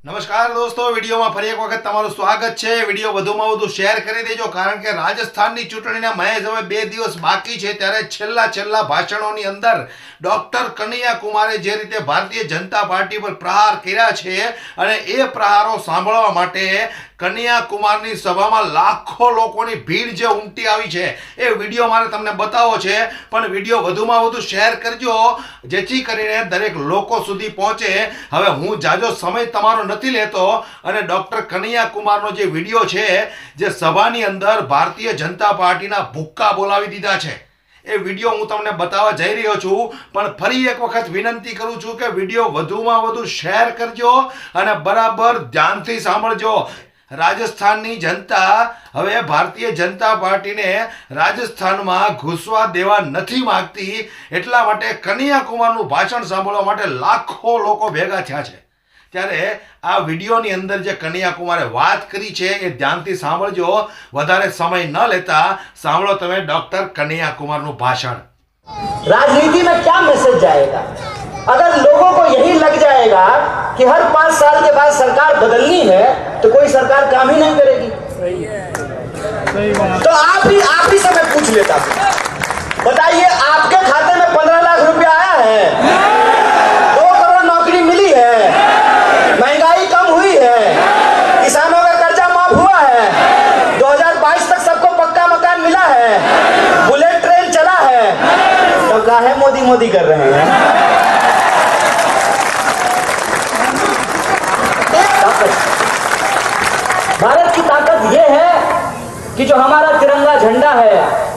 नमस्कार दोस्तों, विडियो में फरी एक वखत तमाરું स्वागत है। विडियो વધુમાં વધુ શેર કરી દેજો, કારણ કે રાજસ્થानની ચૂંટણીના મહેજ હવે 2 દિવસ બાકી છે, ત્યારે છેલ્લા ભાષણોની અંદર ડોક્ટર કનૈયા કુમારે જે રીતે ભારતીય જનતા પાર્ટી પર પ્રહાર કર્યા છે અને એ પ્રહારો સાંભળવા માટે કનૈયા કુમારની સભામાં લાખો લોકોની ભીડ જે ઉમટી આવી છે, એ વિડિયો મારે તમને બતાવવો છે, પણ વિડિયો વધુમાં વધુ શેર કરજો જેથી કરીને દરેક લોકો સુધી પહોંચે। હવે હું જાજો સમય તમારો નથી લેતો અને ડોક્ટર કનૈયા કુમારનો જે વિડિયો છે, જે સભાની અંદર ભારતીય જનતા પાર્ટીના ભૂક્કા બોલાવી દીધા છે, એ વિડિયો હું તમને બતાવવા જઈ રહ્યો છું। પણ ફરી એક વખત વિનંતી કરું છું કે વિડિયો વધુમાં વધુ શેર કરજો અને બરાબર ધ્યાનથી સાંભળજો। રાજસ્થાનની જનતા હવે ભારતીય જનતા પાર્ટીને રાજસ્થાનમાં ઘૂસવા દેવા નથી માંગતી, એટલા માટે કનૈયા કુમારનું ભાષણ સાંભળવા માટે લાખો લોકો ભેગા થયા છે। ત્યારે આ વિડિયોની અંદર જે કનૈયા કુમારે વાત કરી છે એ ધ્યાનથી સાંભળજો, વધારે સમય ન લેતા સાંભળો તમે ડોક્ટર કનૈયા કુમારનું ભાષણ। राजनीति में क्या मैसेज जाएगा अगर लोगों को यही लग जाएगा कि हर 5 साल के बाद सरकार बदलनी है तो कोई सरकार काम ही नहीं करेगी। तो आप ही से मैं पूछ लेता हूं, बताइए आपके खाते में 15 लाख रुपया आया है, 2 करोड़ नौकरी मिली है, महंगाई कम हुई है, किसानों का कर्जा माफ हुआ है, 2022 तक सबको पक्का मकान मिला है, बुलेट ट्रेन चला है, तो काहे मोदी मोदी कर रहे हैं। भारत की ताकत यह है कि जो हमारा तिरंगा झंडा है,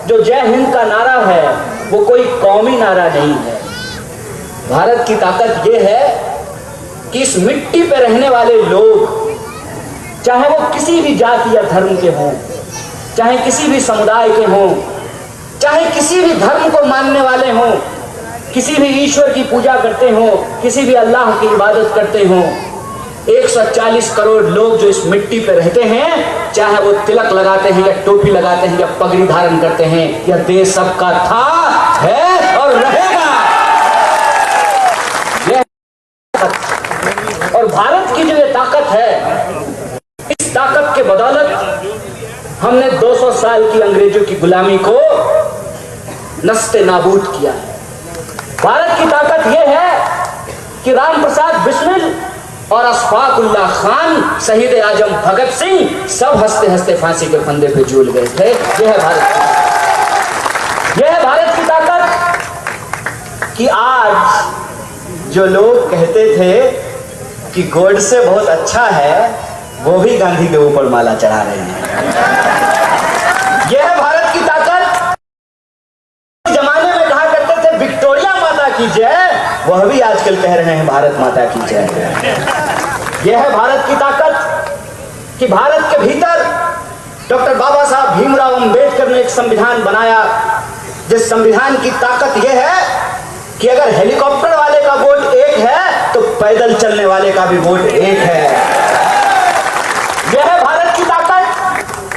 जो जय हिंद का नारा है, वो कोई कौमी नारा नहीं है। भारत की ताकत यह है कि इस मिट्टी पे रहने वाले लोग, चाहे वो किसी भी जाति या धर्म के हों, चाहे किसी भी समुदाय के हों, चाहे किसी भी धर्म को मानने वाले हों, किसी भी ईश्वर की पूजा करते हों, किसी भी अल्लाह की इबादत करते हों, 140 करोड़ लोग जो इस मिट्टी पे रहते हैं, चाहे वो तिलक लगाते हैं या टोपी लगाते हैं या पगड़ी धारण करते हैं, यह देश सबका था, है और रहेगा। और भारत की जो ये ताकत है, इस ताकत के बदौलत हमने 200 साल की अंग्रेजों की गुलामी को नस्ते नाबूद किया है। भारत की ताकत यह है कि राम प्रसाद बिस्मिल और अशफाकुल्लाह खान, शहीद आजम भगत सिंह, सब हंसते हंसते फांसी के फंदे पे झूल गए थे। यह है भारत की ताकत कि आज जो लोग कहते थे कि गोडसे बहुत अच्छा है, वो भी गांधी के ऊपर माला चढ़ा रहे हैं। यह है भारत की ताकत। जमाने में कहा करते थे विक्टोरिया माता की जय, वह भी आजकल कह रहे हैं भारत माता की जय। यह है भारत की ताकत कि भारत के भीतर डॉक्टर बाबा साहब भीमराव अंबेडकर ने एक संविधान बनाया, जिस संविधान की ताकत यह है कि अगर हेलीकॉप्टर वाले का वोट एक है तो पैदल चलने वाले का भी वोट एक है। यह है भारत की ताकत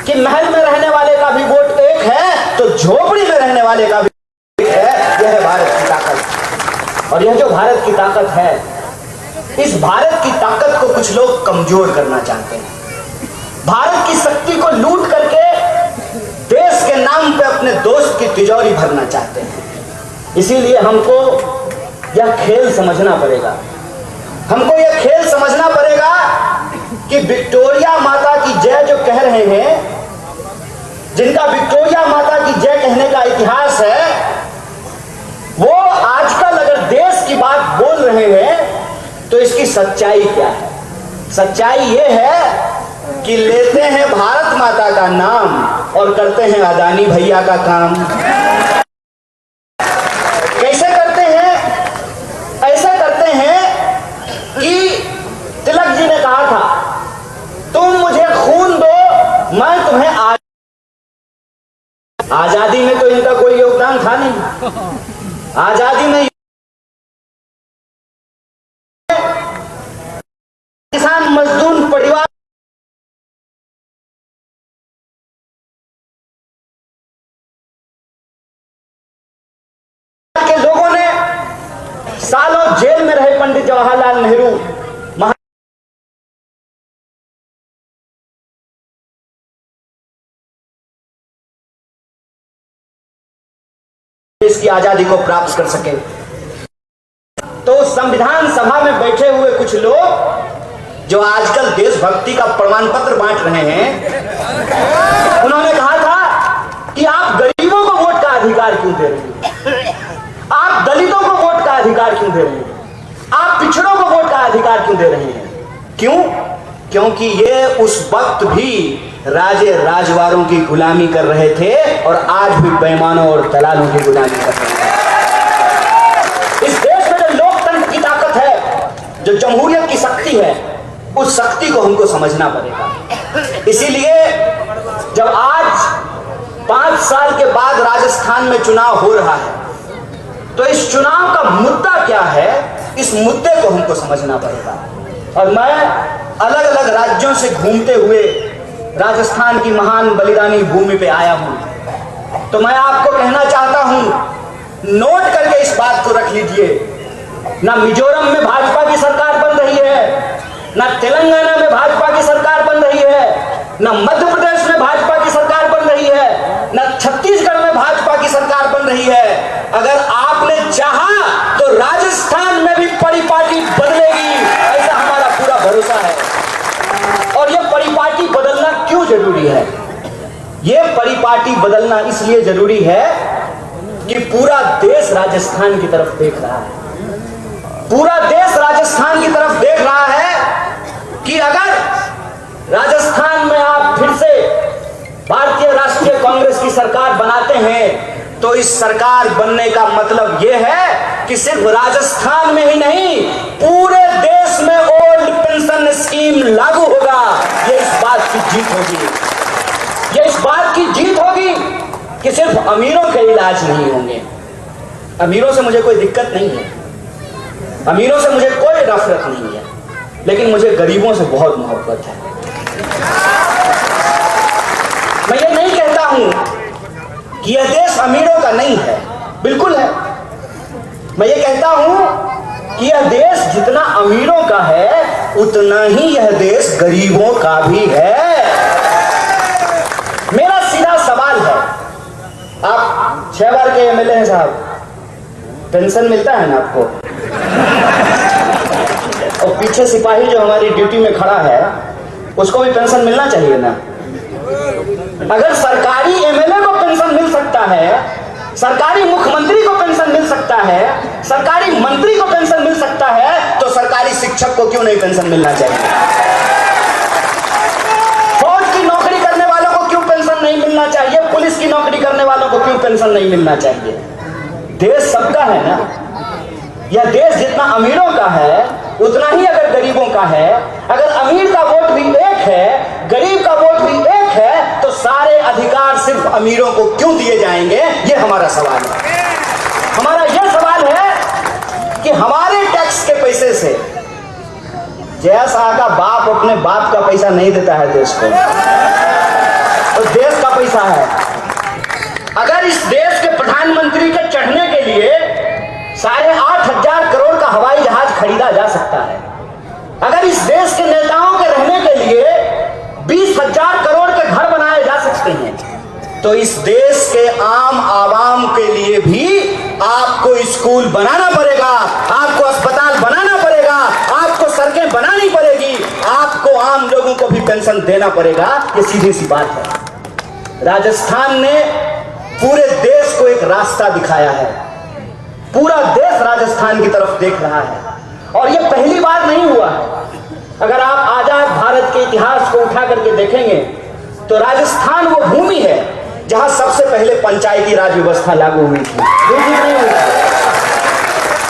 कि महल में रहने वाले का भी वोट एक है तो झोपड़ी में रहने वाले का भी एक है। यह है भारत की ताकत। और यह जो भारत की ताकत है, इस भारत की ताकत को कुछ लोग कमजोर करना चाहते हैं। भारत की शक्ति को लूट करके देश के नाम पे अपने दोस्त की तिजोरी भरना चाहते हैं। इसीलिए हमको यह खेल समझना पड़ेगा, हमको यह खेल समझना पड़ेगा कि विक्टोरिया माता की जय जो कह रहे हैं, जिनका विक्टोरिया माता की जय कहने का इतिहास है, वो आजकल अगर देश की बात बोल रहे हैं तो इसकी सच्चाई क्या है? सच्चाई ये है कि लेते हैं भारत माता का नाम और करते हैं अदानी भैया का काम। कैसे करते हैं? ऐसे करते हैं कि तिलक जी ने कहा था, तुम मुझे खून दो, मैं तुम्हें आजादी में तो इनका कोई योगदान था नहीं। आजादी में किसान मजदूर परिवार के लोगों ने सालों जेल में रहे पंडित जवाहरलाल नेहरू, देश की आजादी को प्राप्त कर सके। तो संविधान सभा में बैठे हुए कुछ लोग जो आजकल देशभक्ति का प्रमाण पत्र बांट रहे हैं, उन्होंने कहा था कि आप गरीबों को वोट का अधिकार क्यों दे रहे हैं, आप दलितों को वोट का अधिकार क्यों दे रहे हैं, आप पिछड़ों को वोट का अधिकार क्यों दे रहे हैं। क्यों? क्योंकि ये उस वक्त भी राजे राजवारों की गुलामी कर रहे थे और आज भी बेईमानों और दलालों की गुलामी कर रहे हैं। इस देश में जो लोकतंत्र की ताकत है, जो जमहूरियत की शक्ति है, उस शक्ति को हमको समझना पड़ेगा। इसीलिए जब आज 5 साल के बाद राजस्थान में चुनाव हो रहा है, तो इस चुनाव का मुद्दा क्या है, इस मुद्दे को हमको समझना पड़ेगा। और मैं अलग अलग राज्यों से घूमते हुए राजस्थान की महान बलिदानी भूमि पे आया हूं, तो मैं आपको कहना चाहता हूं, नोट करके इस बात को रख लीजिए, ना मिजोरम में भाजपा की सरकार बन रही है, ना तेलंगाना में भाजपा की सरकार बन रही है, ना मध्य प्रदेश में भाजपा की सरकार बन रही है, ना छत्तीसगढ़ में भाजपा की सरकार बन रही है। अगर आपने चाहा तो राजस्थान में भी परिपाटी बदलेगी, ऐसा हमारा पूरा भरोसा है। और यह परिपाटी बदलना क्यों जरूरी है? यह परिपाटी बदलना इसलिए जरूरी है कि पूरा देश राजस्थान की तरफ देख रहा है, पूरा देश राजस्थान की तरफ देख रहा है कि अगर राजस्थान में आप फिर से भारतीय राष्ट्रीय कांग्रेस की सरकार बनाते हैं, तो इस सरकार बनने का मतलब यह है कि सिर्फ राजस्थान में ही नहीं, पूरे देश में ओल्ड पेंशन स्कीम लागू होगा। यह इस बात की जीत होगी, यह इस बात की जीत होगी कि सिर्फ अमीरों के इलाज नहीं होंगे। अमीरों से मुझे कोई दिक्कत नहीं है, अमीरों से मुझे कोई नफरत नहीं है, लेकिन मुझे गरीबों से बहुत मोहब्बत है। मैं ये नहीं कहता हूं कि यह देश अमीरों का नहीं है, बिल्कुल है। मैं ये कहता हूं कि यह देश जितना अमीरों का है, उतना ही यह देश गरीबों का भी है। मेरा सीधा सवाल है, आप 6 बार के एमएलए हैं साहब, पेंशन मिलता है ना आपको? और पीछे सिपाही जो हमारी ड्यूटी में खड़ा है, उसको भी पेंशन मिलना चाहिए ना। अगर सरकारी एमएलए को पेंशन मिल सकता है, सरकारी मुख्यमंत्री को पेंशन मिल सकता है, सरकारी मंत्री को पेंशन मिल सकता है, तो सरकारी शिक्षक को क्यों नहीं पेंशन मिलना चाहिए? फौज की नौकरी करने वालों को क्यों पेंशन नहीं मिलना चाहिए? पुलिस की नौकरी करने वालों को क्यों पेंशन नहीं मिलना चाहिए? देश सबका है ना। यह देश जितना अमीरों का है, उतना ही अगर गरीबों का है। अगर अमीर का वोट भी एक है, गरीब का वोट भी एक है, तो सारे अधिकार सिर्फ अमीरों को क्यों दिए जाएंगे? ये हमारा सवाल है। हमारा यह सवाल है कि हमारे टैक्स के पैसे से, जया शाह का बाप अपने बाप का पैसा नहीं देता है देश को, तो देश का पैसा है। अगर इस देश के प्रधानमंत्री के चढ़ने के लिए 8,500 करोड़ का हवाई जहाज खरीदा जा सकता है, अगर इस देश के नेताओं के रहने के लिए 20,000 करोड़ के घर बनाए जा सकते हैं, तो इस देश के आम आवाम के लिए भी आपको स्कूल बनाना पड़ेगा, आपको अस्पताल बनाना पड़ेगा, आपको सड़कें बनानी पड़ेगी, आपको आम लोगों को भी पेंशन देना पड़ेगा। ये सीधी सी बात है। राजस्थान ने पूरे देश को एक रास्ता दिखाया है, पूरा देश राजस्थान की तरफ देख रहा है। और ये पहली बार नहीं हुआ है। अगर आप आजाद भारत के इतिहास को उठा करके देखेंगे, तो राजस्थान वो भूमि है जहां सबसे पहले पंचायती राज व्यवस्था लागू हुई थी। नहीं हुई थी।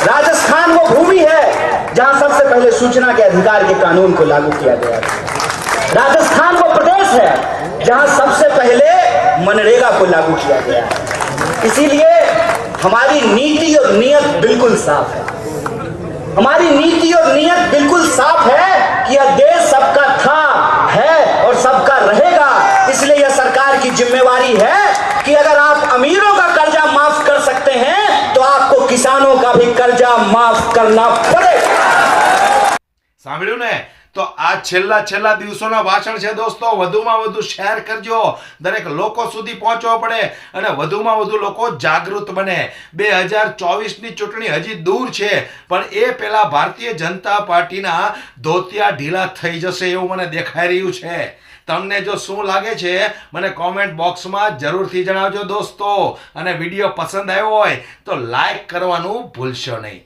राजस्थान वो भूमि है जहां सबसे पहले सूचना के अधिकार के कानून को लागू किया गया था। राजस्थान वो प्रदेश है जहां सबसे पहले मनरेगा को लागू किया गया है। इसीलिए हमारी नीति और नियत बिल्कुल साफ है। हमारी नीति और नियत बिल्कुल साफ है कि यह देश सबका था, है और सबका रहेगा। इसलिए यह सरकार की जिम्मेवारी है कि अगर आप अमीरों का कर्जा माफ कर सकते हैं, तो आपको किसानों का भी कर्जा माफ करना पड़ेगा। સાંભળ્યું ને? તો આ છેલ્લા દિવસોના ભાષણ છે દોસ્તો. વધુમાં વધુ શેર કરજો, દરેક લોકો સુધી પહોંચવો પડે અને વધુમાં વધુ લોકો જાગૃત બને. 2024ની ચૂંટણી હજી દૂર છે, પણ એ પહેલા ભારતીય જનતા પાર્ટીના ધોતિયા ઢીલા થઈ જશે એવું મને દેખાઈ રહ્યું છે. તમને જો શું લાગે છે મને કોમેન્ટ બોક્સમાં જરૂરથી જણાવજો દોસ્તો. અને વિડીયો પસંદ આવ્યો હોય તો લાઈક કરવાનું ભૂલશો નહીં.